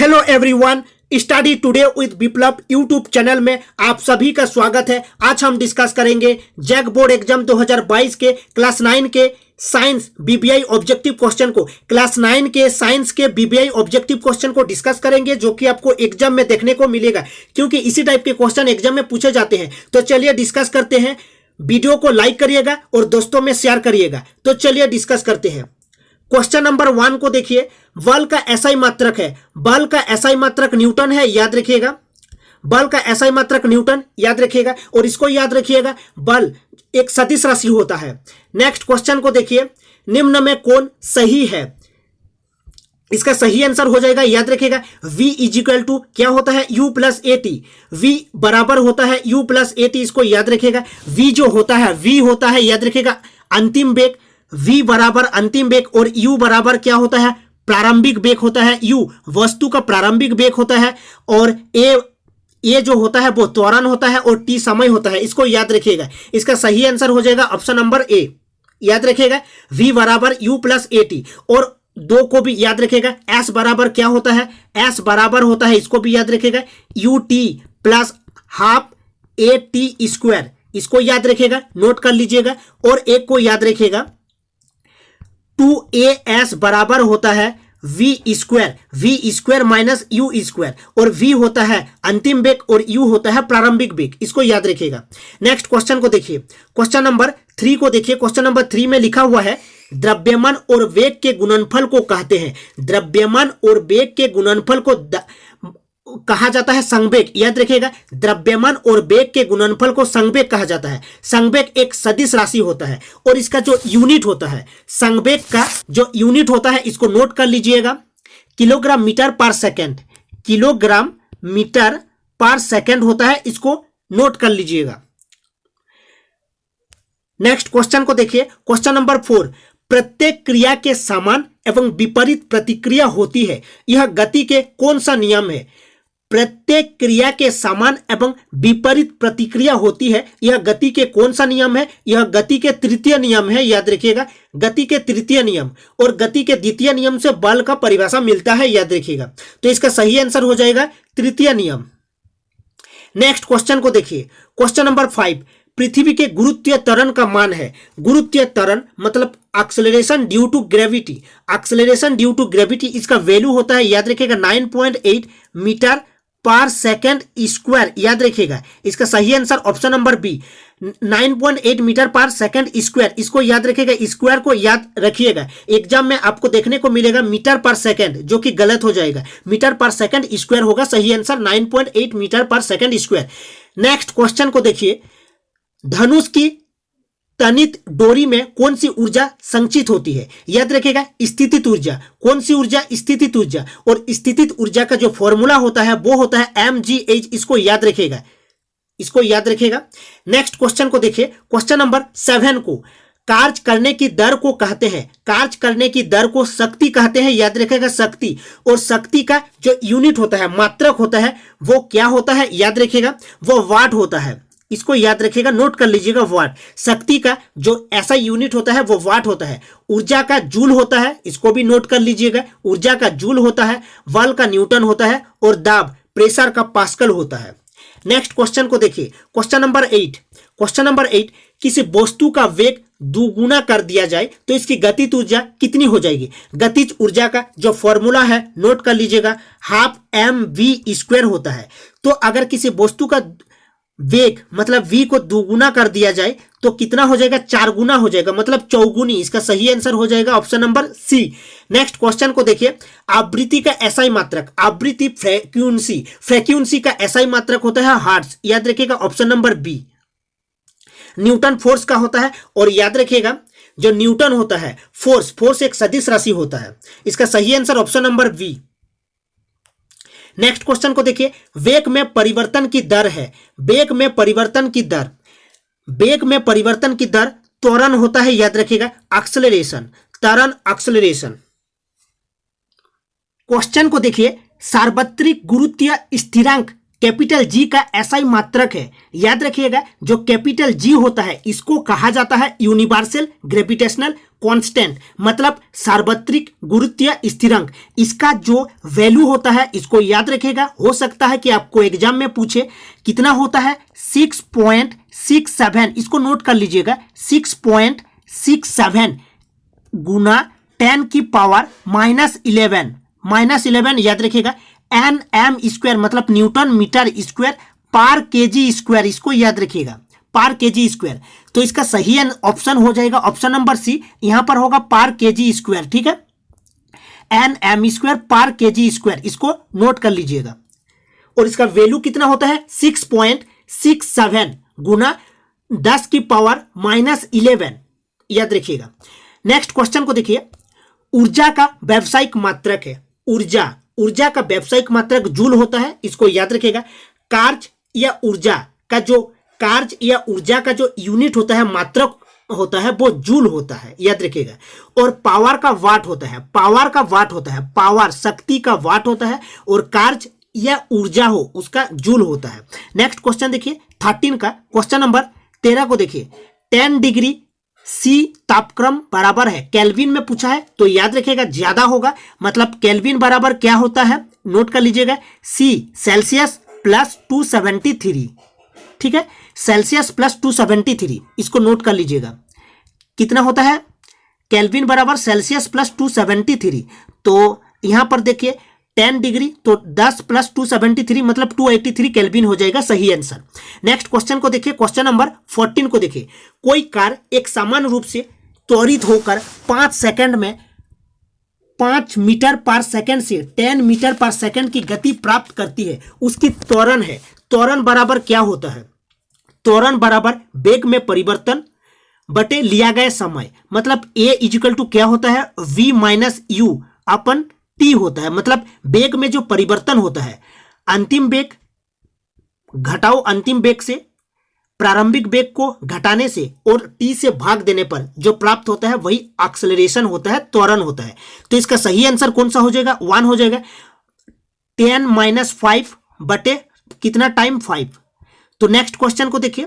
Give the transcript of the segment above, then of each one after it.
Hello everyone, study today with Viplav YouTube channel में आप सभी का स्वागत है। आज हम डिस्कस करेंगे जैक बोर्ड एग्जाम 2022 के क्लास 9 के साइंस बीबीआई ऑब्जेक्टिव क्वेश्चन को। क्लास 9 के साइंस के बीबीआई ऑब्जेक्टिव क्वेश्चन को डिस्कस करेंगे, जो कि आपको एग्जाम में देखने को मिलेगा, क्योंकि इसी टाइप के क्वेश्चन एग्जाम में पूछे जाते हैं। तो चलिए डिस्कस करते हैं। वीडियो को लाइक करिएगा और दोस्तों में शेयर करिएगा। तो चलिए डिस्कस करते हैं। क्वेश्चन नंबर 1 को देखिए। बल का एसआई मात्रक है। बल का एसआई मात्रक न्यूटन है, याद रखिएगा। बल का एसआई मात्रक न्यूटन, याद रखिएगा। और इसको याद रखिएगा, बल एक सदिश राशि होता है। नेक्स्ट क्वेश्चन को देखिए। निम्न में कौन सही है? इसका सही आंसर हो जाएगा, याद रखिएगा, v इजिकल टू क्या होता है, u plus A T. v बराबर होता है u प्लस ए टी, इसको याद रखिएगा। v जो होता है, v होता है, याद रखिएगा, अंतिम वेग। v बराबर अंतिम वेग और u बराबर क्या होता है, प्रारंभिक वेग होता है। u वस्तु का प्रारंभिक वेग होता है और a जो होता है वो त्वरण होता है और t समय होता है। इसको याद रखिएगा। इसका सही आंसर हो जाएगा ऑप्शन नंबर ए, याद रखिएगा, v बराबर u प्लस ए टी। और दो को भी याद रखिएगा, s बराबर क्या होता है, s बराबर होता है, इसको भी याद रखिएगा, ut plus half A T square. इसको याद रखिएगा, नोट कर लीजिएगा। और एक को याद रखिएगा, 2as बराबर होता है v square minus u square. और v होता है अंतिम वेग और u होता है प्रारंभिक वेग। इसको याद रखिएगा। नेक्स्ट क्वेश्चन को देखिए। क्वेश्चन नंबर 3 को देखिए। क्वेश्चन नंबर 3 में लिखा हुआ है, द्रव्यमान और वेग के गुणनफल को कहते हैं। द्रव्यमान और वेग के गुणनफल को कहा जाता है संवेग, याद रखिएगा। द्रव्यमान और वेग के गुणनफल को संवेग कहा जाता है। संवेग एक सदिश राशि होता है और इसका जो यूनिट होता है, संवेग का जो यूनिट होता है, इसको नोट कर लीजिएगा, किलोग्राम मीटर पर सेकेंड। किलोग्राम मीटर पर सेकेंड होता है, इसको नोट कर लीजिएगा। नेक्स्ट क्वेश्चन को देखिए। क्वेश्चन नंबर 4, प्रत्येक क्रिया के समान एवं विपरीत प्रतिक्रिया होती है, यह गति के कौन सा नियम है? प्रत्येक क्रिया के समान एवं विपरीत प्रतिक्रिया होती है, यह गति के कौन सा नियम है? यह गति के तृतीय नियम है, याद रखिएगा, गति के तृतीय नियम। और गति के द्वितीय नियम से बल का परिभाषा मिलता है, याद रखिएगा। तो इसका सही आंसर हो जाएगा तृतीय नियम। नेक्स्ट क्वेश्चन को देखिए। क्वेश्चन नंबर 5, पृथ्वी के गुरुत्वीय त्वरण का मान है। गुरुत्वीय त्वरण मतलब acceleration due to gravity. Acceleration due to gravity, इसका वैल्यू होता है, याद रखिएगा, 9.8 मीटर पर सेकेंड स्क्वायर, याद रखिएगा। इसका सही answer option number B, 9.8 metre पर सेकेंड स्क्वायर। इसको याद रखिएगा, स्क्वायर को याद रखिएगा। एग्जाम में आपको देखने को मिलेगा मीटर पर सेकेंड, जो कि गलत हो जाएगा। मीटर पर सेकेंड स्क्वायर होगा सही आंसर, 9.8 मीटर पर सेकेंड स्क्वायर। नेक्स्ट क्वेश्चन को देखिए। धनुष की तनित डोरी में कौन सी ऊर्जा संचित होती है? याद रखिएगा, स्थितिज ऊर्जा। कौन सी ऊर्जा? स्थितिज ऊर्जा। और स्थितिज ऊर्जा का जो फॉर्मूला होता है वो होता है mgh। इसको याद रखिएगा, इसको याद रखिएगा। नेक्स्ट क्वेश्चन को देखिए। क्वेश्चन नंबर 7 को, कार्य करने की दर को कहते हैं। कार्य करने की दर को शक्ति कहते हैं, याद रखिएगा, शक्ति। और शक्ति का जो यूनिट होता है, मात्रक होता है, वो क्या होता है, याद रखिएगा, वो वाट होता है। इसको याद रखिएगा, नोट कर लीजिएगा, वाट। शक्ति का जो ऐसा यूनिट होता है वो वाट होता है। ऊर्जा का जूल होता है, इसको भी नोट कर लीजिएगा, ऊर्जा का जूल होता है। बल का न्यूटन होता है और दाब प्रेशर का पास्कल होता है। नेक्स्ट क्वेश्चन को देखिए। Question number 8। क्वेश्चन नंबर 8, किसी वस्तु का वेग दुगुना कर दिया जाए तो इसकी गतिज ऊर्जा कितनी हो जाएगी? गतिज ऊर्जा का जो फॉर्मूला है नोट कर लीजिएगा, हाफ mv स्क्वायर होता है। तो अगर किसी वस्तु का वेग मतलब v को दुगुना कर दिया जाए तो कितना हो जाएगा? 4 गुना हो जाएगा, मतलब चौगुनी। इसका सही आंसर हो जाएगा option number C. Next question को देखिए। आवृत्ति का एसआई मात्रक, आवृत्ति फ्रीक्वेंसी, फ्रीक्वेंसी का एसआई मात्रक होता है हर्ट्ज, याद रखिएगा, option number B. Newton force का होता है। और याद रखिएगा, जो न्यूटन होता है, फोर्स एक सदिश राशि होता है। इसका सही answer option number B. Next question को देखिए। वेग में परिवर्तन की दर है। वेग में परिवर्तन की दर, वेग में परिवर्तन की दर त्वरण होता है, याद रखिएगा, एक्सेलरेशन, त्वरण, एक्सेलरेशन। क्वेश्चन को देखिए। सार्वत्रिक गुरुत्वीय स्थिरांक कैपिटल जी का एसआई मात्रक है। याद रखिएगा, जो कैपिटल जी होता है इसको कहा जाता है यूनिवर्सल ग्रेविटेशनल कांस्टेंट, मतलब सार्वत्रिक गुरुत्वीय स्थिरांक। इसका जो वैल्यू होता है इसको याद रखिएगा। हो सकता है कि आपको एग्जाम में पूछे कितना होता है, 6.67। इसको नोट कर लीजिएगा, 6.67 गुना 10 की पावर -11 याद रखिएगा। एन एम स्क्वायर मतलब न्यूटन मीटर स्क्वायर पर केजी स्क्वायर, इसको याद रखिएगा, पर केजी स्क्वायर। तो इसका सही ऑप्शन हो जाएगा ऑप्शन नंबर सी, यहां पर होगा पर केजी स्क्वायर। ठीक है, एन एम स्क्वायर पर केजी स्क्वायर, इसको नोट कर लीजिएगा। और इसका वैल्यू कितना होता है, 6.67 गुना 10 की पावर -11 याद रखिएगा। नेक्स्ट क्वेश्चन को देखिए, ऊर्जा का व्यावसायिक मात्रक है। ऊर्जा का व्यावसायिक मात्रक जूल होता है, इसको याद रखिएगा। कार्य या ऊर्जा का जो यूनिट होता है, मात्रक होता है, वो जूल होता है, याद रखिएगा। और पावर का वाट होता है, पावर शक्ति का वाट होता है, और कार्य या ऊर्जा हो उसका जूल होता है। नेक्स्ट क्वेश्चन देखिए 13 का, क्वेश्चन नंबर 13 को देखिए, 10 डिग्री सी तापक्रम बराबर है, केल्विन में पूछा है तो याद रखिएगा ज्यादा होगा, मतलब केल्विन बराबर क्या होता है, नोट कर लीजिएगा, सी सेल्सियस प्लस 273। ठीक है, सेल्सियस प्लस 273, इसको नोट कर लीजिएगा। कितना होता है, केल्विन बराबर सेल्सियस प्लस 273। तो यहां पर देखिए 10 डिग्री तो 10 प्लस 273 मतलब 283 केल्विन हो जाएगा, सही आंसर। नेक्स्ट क्वेश्चन को देखिए, क्वेश्चन नंबर 14 को देखिए, कोई कार एक समान रूप से त्वरित होकर 5 सेकंड में 5 मीटर पर सेकंड से 10 मीटर पर सेकंड की गति प्राप्त करती है, उसकी त्वरण है। त्वरण बराबर क्या होता है, त्वरण बराबर वेग में परिवर्तन बटे लिया गया समय, मतलब ए इजिकल टू क्या होता है, v minus you upon T होता है, मतलब वेग में जो परिवर्तन होता है, अंतिम वेग घटाओ अंतिम वेग से, प्रारंभिक वेग को घटाने से और टी से भाग देने पर जो प्राप्त होता है वही एक्सेलरेशन होता है, त्वरण होता है। तो इसका सही आंसर कौन सा हो जाएगा, 1 हो जाएगा। 10 - 5 बटे कितना टाइम, 5। तो नेक्स्ट क्वेश्चन को देखिए,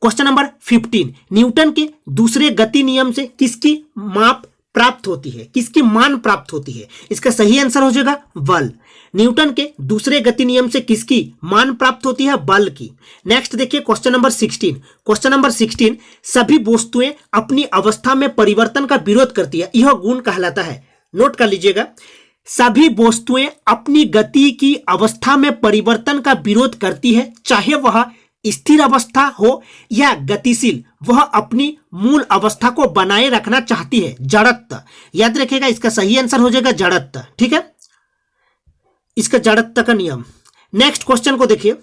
क्वेश्चन नंबर 15, न्यूटन के दूसरे गति नियम से किसकी माप प्राप्त होती है, किसकी मान प्राप्त होती है, इसका सही आंसर हो जाएगा बल। न्यूटन के दूसरे गति नियम से किसकी मान प्राप्त होती है, बल की। नेक्स्ट देखिए क्वेश्चन नंबर 16, सभी वस्तुएं अपनी अवस्था में परिवर्तन का विरोध करती है, यह गुण कहलाता है। नोट कर लीजिएगा, सभी वस्तुएं अपनी गति की अवस्था में परिवर्तन का विरोध करती है, चाहे वह स्थिर अवस्था हो या गतिशील, वह अपनी मूल अवस्था को बनाए रखना चाहती है, जड़त्व। याद रखिएगा, इसका सही आंसर हो जाएगा जड़त्व। ठीक है, इसका जड़त्व का नियम। नेक्स्ट क्वेश्चन को देखिए,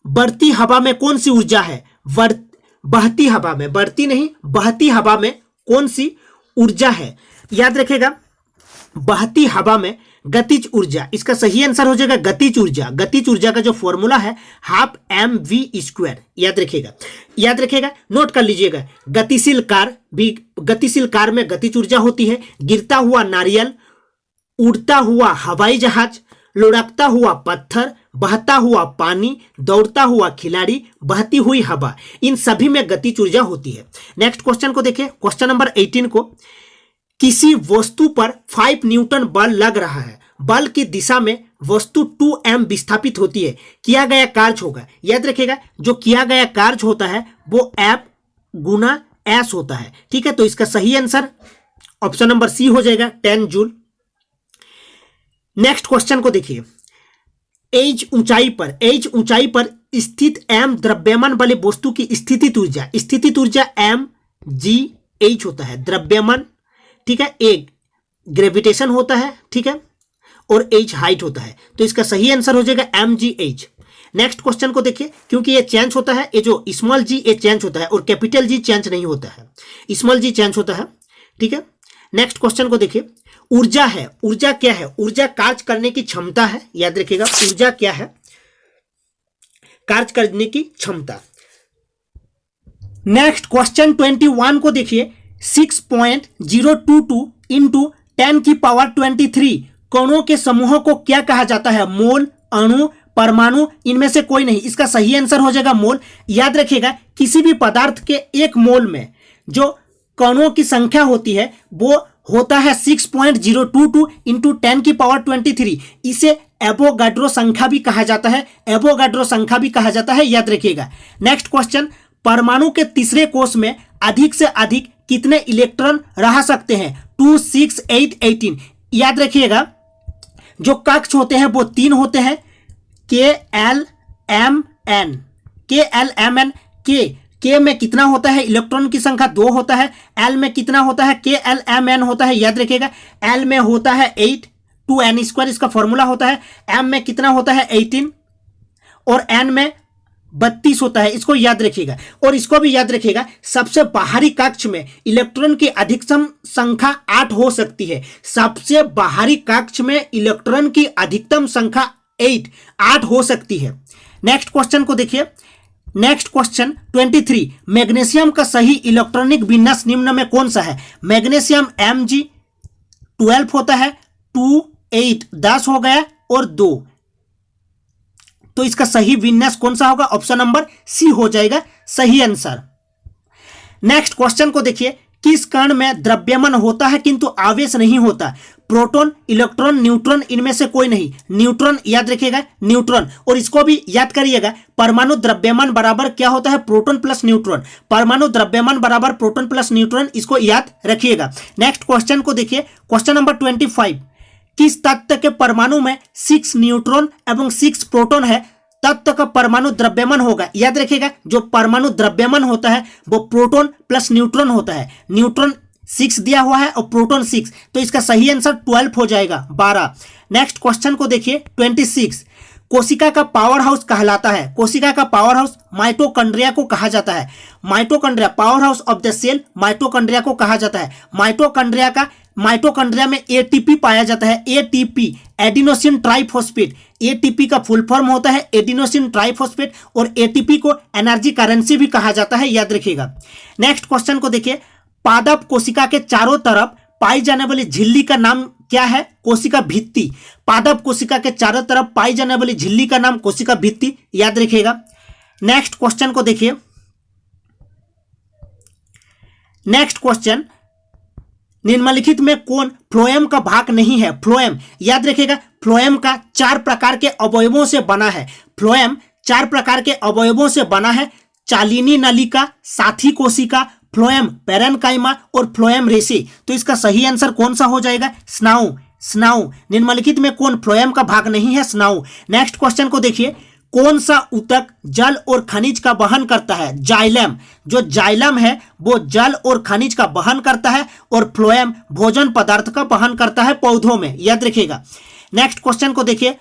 बढ़ती हवा में कौन सी ऊर्जा है, बहती हवा में, बढ़ती नहीं बहती हवा में कौन सी ऊर्जा है, याद रखिएगा, बहती हवा में गतिज ऊर्जा, इसका सही आंसर हो जाएगा गतिज ऊर्जा। गतिज ऊर्जा का जो फॉर्मूला है 12mv², याद रखिएगा, नोट कर लीजिएगा। गतिशील कार में गतिज ऊर्जा होती है। गिरता हुआ नारियल, उड़ता हुआ हवाई जहाज, लुढ़कता हुआ पत्थर, बहता हुआ पानी, दौड़ता हुआ खिलाड़ी, बहती हुई हवा, इन सभी में गतिज ऊर्जा होती है। नेक्स्ट क्वेश्चन को देखिए, क्वेश्चन नंबर 18 को, किसी वस्तु पर 5 न्यूटन बल लग रहा है, बल की दिशा में वस्तु 2m विस्थापित होती है, किया गया कार्य होगा। याद रखिएगा, जो किया गया कार्य होता है वो F गुना S होता है। ठीक है, तो इसका सही आंसर ऑप्शन नंबर सी हो जाएगा, 10 जूल। नेक्स्ट क्वेश्चन को देखिए, एच ऊंचाई पर स्थित m द्रव्यमान वाले वस्तु की स्थितिज ऊर्जा mgh होता है, द्रव्यमान। ठीक है, एक ग्रेविटेशन होता है, ठीक है, और h हाइट होता है, तो इसका सही आंसर हो जाएगा mgh। नेक्स्ट क्वेश्चन को देखिए, क्योंकि ये चेंज होता है, ये जो स्मॉल जी ये चेंज होता है और कैपिटल जी चेंज नहीं होता है, स्मॉल जी चेंज होता है। ठीक है, नेक्स्ट क्वेश्चन को देखिए, ऊर्जा क्या है, ऊर्जा कार्य करने की क्षमता है। याद रखिएगा, ऊर्जा क्या है, कार्य करने की क्षमता। नेक्स्ट क्वेश्चन 21 को देखिए, 6.022 इंटू 10 की पावर 23 कणों के समूह को क्या कहा जाता है, मोल, अणु, परमाणु इनमें से कोई नहीं, इसका सही आंसर हो जाएगा मोल। याद रखिएगा किसी भी पदार्थ के एक मोल में जो कणों की संख्या होती है वो होता है 6.022 इंटू 10⁻23। इसे एवोगाड्रो संख्या भी कहा जाता है, एवोगाड्रो संख्या भी कहा जाता है, याद रखिएगा। नेक्स्ट क्वेश्चन, परमाणु के तीसरे कोष में अधिक से अधिक कितने इलेक्ट्रॉन रह सकते हैं? 2, 6, 8, 18। याद रखिएगा जो कक्ष होते हैं वो 3 होते हैं, KLMN। के में कितना होता है? इलेक्ट्रॉन की संख्या 2 होता है। L में कितना होता है? KLMN होता है, याद रखिएगा। L में होता है 8, 2n², इसका फॉर्मूला होता है। M में कितना होता है? 18 और N में 32 होता है, इसको याद रखिएगा। और इसको भी याद रखिएगा सबसे बाहरी कक्ष में इलेक्ट्रॉन की अधिकतम संख्या 8 हो सकती है। सबसे बाहरी कक्ष में इलेक्ट्रॉन की अधिकतम संख्या 8 हो सकती है। नेक्स्ट क्वेश्चन को देखिए। नेक्स्ट क्वेश्चन 23, मैग्नीशियम का सही इलेक्ट्रॉनिक विन्यास निम्न में कौन सा है? मैग्नीशियम Mg12 होता है, 2, 8, 10 हो गया और 2, तो इसका सही विन्यास कौन सा होगा? ऑप्शन नंबर सी हो जाएगा सही आंसर। नेक्स्ट क्वेश्चन को देखिए, किस कण में द्रव्यमान होता है किंतु आवेश नहीं होता? प्रोटॉन, इलेक्ट्रॉन, न्यूट्रॉन, इनमें से कोई नहीं। न्यूट्रॉन, याद रखिएगा न्यूट्रॉन। और इसको भी याद करिएगा, परमाणु द्रव्यमान बराबर क्या होता है? Proton plus neutron. परमाणु द्रव्यमान बराबर प्रोटॉन प्लस न्यूट्रॉन, इसको याद रखिएगा। नेक्स्ट क्वेश्चन को देखिए, क्वेश्चन नंबर 25, किस तत्व के परमाणु में 6 न्यूट्रॉन एवं 6 प्रोटॉन है? तत्व का परमाणु द्रव्यमान होगा, याद रखिएगा जो परमाणु द्रव्यमान होता है वो प्रोटॉन प्लस न्यूट्रॉन होता है। न्यूट्रॉन 6 दिया हुआ है और प्रोटॉन 6, तो इसका सही आंसर 12 हो जाएगा, 12। नेक्स्ट क्वेश्चन को देखिए 26, कोशिका का पावर हाउस कहलाता है। कोशिका का पावर हाउस माइटोकॉन्ड्रिया को कहा जाता है। Mitochondria, power house of the cell, mitochondria को कहा जाता है। माइटोकॉन्ड्रिया में एटीपी पाया जाता है। ATP, adenosine triphosphate. एटीपी का फुल फॉर्म होता है एडिनोसिन ट्राइफॉस्फेट, और एटीपी को एनर्जी करेंसी भी कहा जाता है, याद रखिएगा। नेक्स्ट क्वेश्चन को देखिए, पादप कोशिका के चारों तरफ पाई जाने वाली झिल्ली का नाम क्या है? कोशिका भित्ति। पादप कोशिका के चारों तरफ पाई जाने वाली झिल्ली का नाम कोशिका भित्ति, याद रखिएगा। नेक्स्ट क्वेश्चन को देखिए। नेक्स्ट क्वेश्चन, निम्नलिखित में कौन फ्लोएम का भाग नहीं है? फ्लोएम, याद रखिएगा फ्लोएम का 4 प्रकार के अवयवों से बना है। फ्लोएम 4 प्रकार के अवयवों से बना है, चालिनी नलिका, साथी कोशिका, फ्लोएम पैरेन्काइमा और फ्लोएम रेशे। तो इसका सही आंसर कौन सा हो जाएगा? स्नायु। निम्नलिखित में कौन फ्लोएम का भाग नहीं है? स्नायु। नेक्स्ट क्वेश्चन को देखिए, कौन सा ऊतक जल और खनिज का वहन करता है? जाइलम। जो जाइलम है वो जल और खनिज का वहन करता है, और फ्लोएम भोजन पदार्थ का वहन करता है पौधों में, याद रखिएगा। नेक्स्ट क्वेश्चन को देखिए,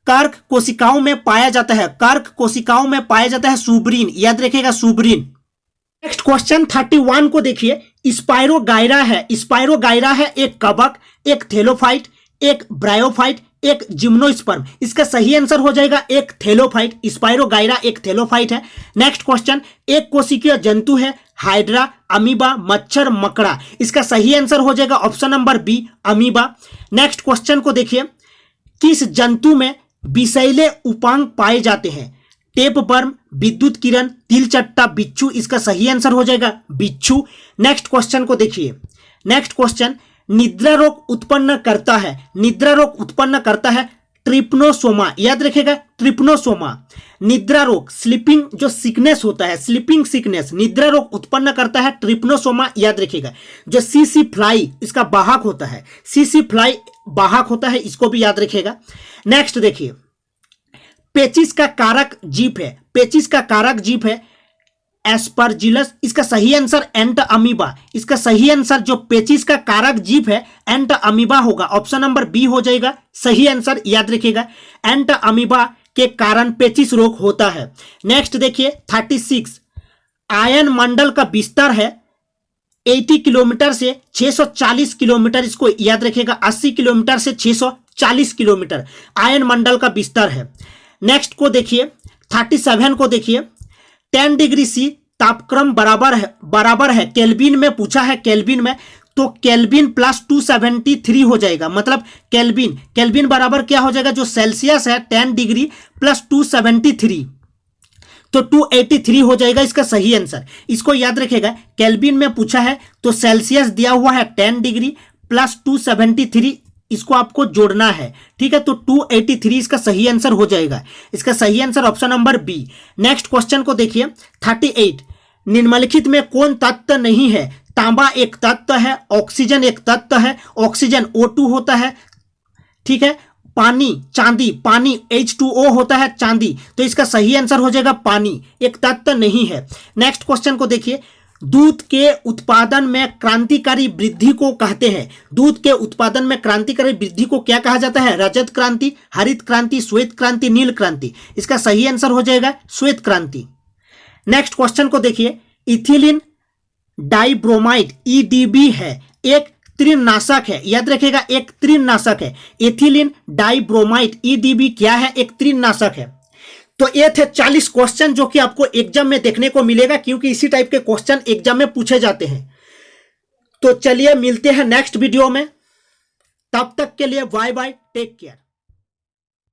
कर्क कोशिकाओं में पाया जाता है। कर्क कोशिकाओं में पाया जाता है सुब्रीन, याद रखिएगा सुब्रीन। नेक्स्ट क्वेश्चन 31 को देखिए, स्पाइरोगाइरा है। स्पाइरोगाइरा है एक कवक, एक थैलोफाइट, एक ब्रायोफाइट, एक जिम्नोस्पर्म। इसका सही आंसर हो जाएगा एक थैलोफाइट। स्पाइरोगाइरा एक थैलोफाइट है। नेक्स्ट क्वेश्चन, एक कोशिकीय जंतु है, हाइड्रा, अमीबा, मच्छर, मकड़ा। इसका सही आंसर हो जाएगा option number B, amoeba. Next question को देखिए, किस जंतु में विषैले उपांग पाए जाते हैं? टेपवर्म, विद्युत किरण, तिलचट्टा, बिच्छू। इसका सही आंसर हो जाएगा बिच्छू। नेक्स्ट क्वेश्चन को देखिए। नेक्स्ट क्वेश्चन, निद्रा रोग उत्पन्न करता है। निद्रा रोग उत्पन्न करता है ट्रिप्नोसोमा, याद रखिएगा ट्रिप्नोसोमा। निद्रा रोग, स्लीपिंग जो सिकनेस होता है, स्लीपिंग सिकनेस, निद्रा रोग उत्पन्न करता है ट्रिप्नोसोमा, याद रखिएगा। जो सीसी फ्लाई इसका वाहक होता है, सीसी फ्लाई वाहक होता है, इसको भी याद रखिएगा। नेक्स्ट देखिए, पेचिस का कारक जीव है। पेचिस का कारक जीव है एस्परजिलस। इसका सही आंसर एंट अमीबा। इसका सही आंसर जो पेचिस का कारक जीव है एंट अमीबा होगा, ऑप्शन नंबर बी हो जाएगा सही आंसर, याद रखिएगा। एंट अमीबा के कारण पेचिस रोग होता है। नेक्स्ट देखिए 36, आयन मंडल का विस्तार है 80 किलोमीटर से 640 किलोमीटर। इसको याद रखिएगा, 80 किलोमीटर से 640 किलोमीटर आयन मंडल का विस्तार है। नेक्स्ट को देखिए 37 को देखिए, 10 डिग्री सी तापक्रम बराबर है केल्विन में पूछा है, केल्विन में तो केल्विन प्लस 273 हो जाएगा। मतलब केल्विन बराबर क्या हो जाएगा, जो सेल्सियस है 10 डिग्री प्लस 273 तो 283 हो जाएगा इसका सही आंसर। इसको याद रखिएगा, केल्विन में पूछा है तो सेल्सियस दिया हुआ है 10 डिग्री प्लस 273, इसको आपको जोड़ना है, ठीक है। तो 283 इसका सही आंसर हो जाएगा। इसका सही answer option number B. Next question को देखिए 38, निम्नलिखित में कौन तत्व नहीं है। तांबा एक तत्व है, ऑक्सीजन एक तत्व है, ऑक्सीजन O2 होता है, ठीक है। पानी H2O होता है चांदी, तो इसका सही आंसर हो जाएगा पानी एक तत्व नहीं है। नेक्स्ट क्वेश्चन को देखिए, दूध के उत्पादन में क्रांतिकारी वृद्धि को कहते हैं। दूध के उत्पादन में क्रांतिकारी वृद्धि को क्या कहा जाता है, रजत क्रांति, हरित क्रांति, श्वेत क्रांति, नील क्रांति। इसका सही आंसर हो जाएगा श्वेत क्रांति। नेक्स्ट क्वेश्चन को देखिए, इथिलीन डाइब्रोमाइड EDB है, एक तृणनाशक है, याद रखिएगा एक तृणनाशक है। एथिलीन डाइब्रोमाइड EDB क्या है, एक तृणनाशक है। तो ये थे 40 क्वेश्चन जो कि आपको एग्जाम में देखने को मिलेगा, क्योंकि इसी टाइप के क्वेश्चन एग्जाम में पूछे जाते हैं। तो चलिए मिलते हैं नेक्स्ट वीडियो में, तब तक के लिए बाय बाय, टेक केयर।